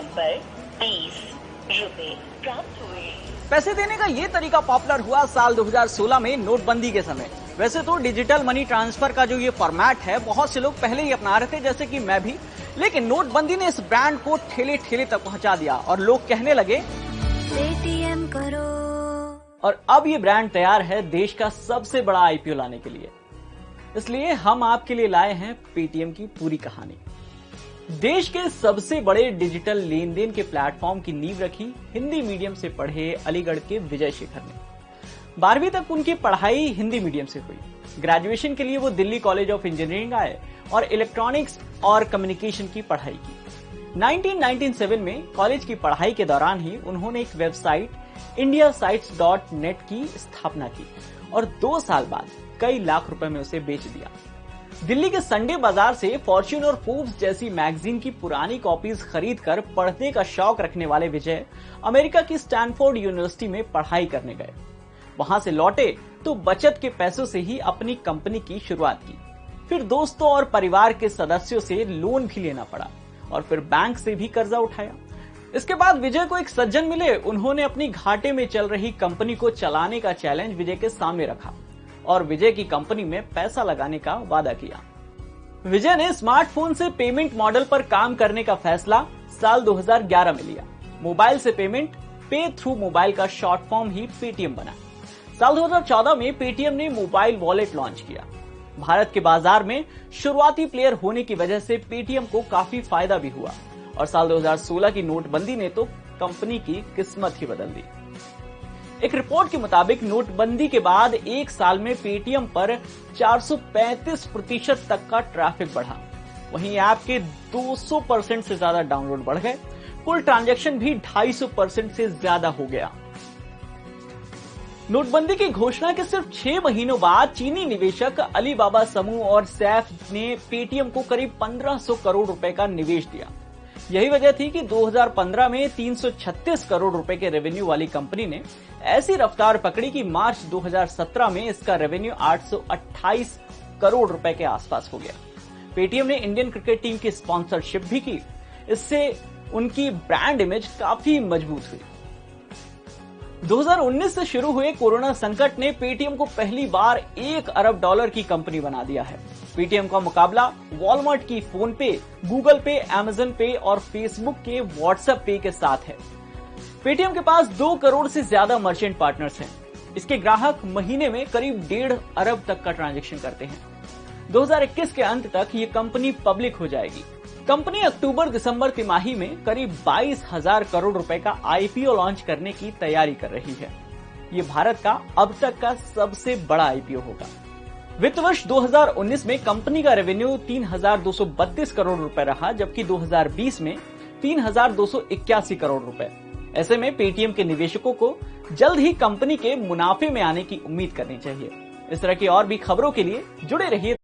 पर 20 रुपए प्राप्त हुए। पैसे देने का ये तरीका पॉपुलर हुआ साल 2016 में नोटबंदी के समय। वैसे तो डिजिटल मनी ट्रांसफर का जो ये फॉर्मेट है बहुत से लोग पहले ही अपना रहे थे, जैसे कि मैं भी, लेकिन नोटबंदी ने इस ब्रांड को ठेले ठेले तक पहुंचा दिया और लोग कहने लगे पेटीएम करो। और अब ये ब्रांड तैयार है देश का सबसे बड़ा आईपीओ लाने के लिए। इसलिए हम आपके लिए लाए हैं पेटीएम की पूरी कहानी। देश के सबसे बड़े डिजिटल लेन देन के प्लेटफॉर्म की नींव रखी हिंदी मीडियम से पढ़े अलीगढ़ के विजय शेखर ने। 12वीं तक उनकी पढ़ाई हिंदी मीडियम से हुई। ग्रेजुएशन के लिए वो दिल्ली कॉलेज ऑफ इंजीनियरिंग आए और इलेक्ट्रॉनिक्स और कम्युनिकेशन की पढ़ाई की। 1997 में कॉलेज की पढ़ाई के दौरान ही उन्होंने एक वेबसाइट indiasites.net की स्थापना की और 2 साल बाद कई लाख रुपए में उसे बेच दिया। दिल्ली के संडे बाजार से फॉर्च्यून और फोर्ब्स जैसी मैगजीन की पुरानी कॉपीज खरीदकर पढ़ने का शौक रखने वाले विजय अमेरिका की स्टैनफोर्ड यूनिवर्सिटी में पढ़ाई करने गए। वहां से लौटे तो बचत के पैसों से ही अपनी कंपनी की शुरुआत की। फिर दोस्तों और परिवार के सदस्यों से लोन भी लेना पड़ा और फिर बैंक से भी कर्जा उठाया। इसके बाद विजय को एक सज्जन मिले। उन्होंने अपनी घाटे में चल रही कंपनी को चलाने का चैलेंज विजय के सामने रखा और विजय की कंपनी में पैसा लगाने का वादा किया। विजय ने स्मार्टफोन से पेमेंट मॉडल पर काम करने का फैसला साल 2011 में लिया। मोबाइल से पेमेंट, पे थ्रू मोबाइल का शॉर्ट फॉर्म ही पेटीएम बना। साल 2014 में पेटीएम ने मोबाइल वॉलेट लॉन्च किया। भारत के बाजार में शुरुआती प्लेयर होने की वजह से पेटीएम को काफी फायदा भी हुआ और साल 2016 की नोटबंदी ने तो कंपनी की किस्मत ही बदल दी। एक रिपोर्ट के मुताबिक नोटबंदी के बाद एक साल में पेटीएम पर 435% तक का ट्रैफिक बढ़ा। वहीं ऐप के 200% से ज्यादा डाउनलोड बढ़ गए। कुल ट्रांजैक्शन भी 250% से ज्यादा हो गया। नोटबंदी की घोषणा के सिर्फ 6 महीनों बाद चीनी निवेशक अलीबाबा समूह और सैफ ने पेटीएम को करीब 1500 करोड़ रुपए का निवेश दिया। यही वजह थी कि 2015 में 336 करोड़ रुपए के रेवेन्यू वाली कंपनी ने ऐसी रफ्तार पकड़ी कि मार्च 2017 में इसका रेवेन्यू 828 करोड़ रुपए के आसपास हो गया। पेटीएम ने इंडियन क्रिकेट टीम की स्पॉन्सरशिप भी की। इससे उनकी ब्रांड इमेज काफी मजबूत हुई। 2019 से शुरू हुए कोरोना संकट ने पेटीएम को पहली बार $1 अरब की कंपनी बना दिया है। पेटीएम का मुकाबला वॉलमार्ट की फोन पे, गूगल पे, अमेजन पे और फेसबुक के व्हाट्सएप पे के साथ है। पेटीएम के पास 2 करोड़ से ज्यादा मर्चेंट पार्टनर्स हैं। इसके ग्राहक महीने में करीब 1.5 अरब तक का ट्रांजैक्शन करते हैं। 2021 के अंत तक ये कंपनी पब्लिक हो जाएगी। कंपनी अक्टूबर-दिसंबर तिमाही में करीब 22,000 करोड़ रुपए का आईपीओ लॉन्च करने की तैयारी कर रही है। ये भारत का अब तक का सबसे बड़ा आईपीओ होगा। वित्त वर्ष 2019 में कंपनी का रेवेन्यू 3,232 करोड़ रुपए रहा, जबकि 2020 में 3,281 करोड़ रुपए। ऐसे में पेटीएम के निवेशकों को जल्द ही कंपनी के मुनाफे में आने की उम्मीद करनी चाहिए। इस तरह की और भी खबरों के लिए जुड़े रहिए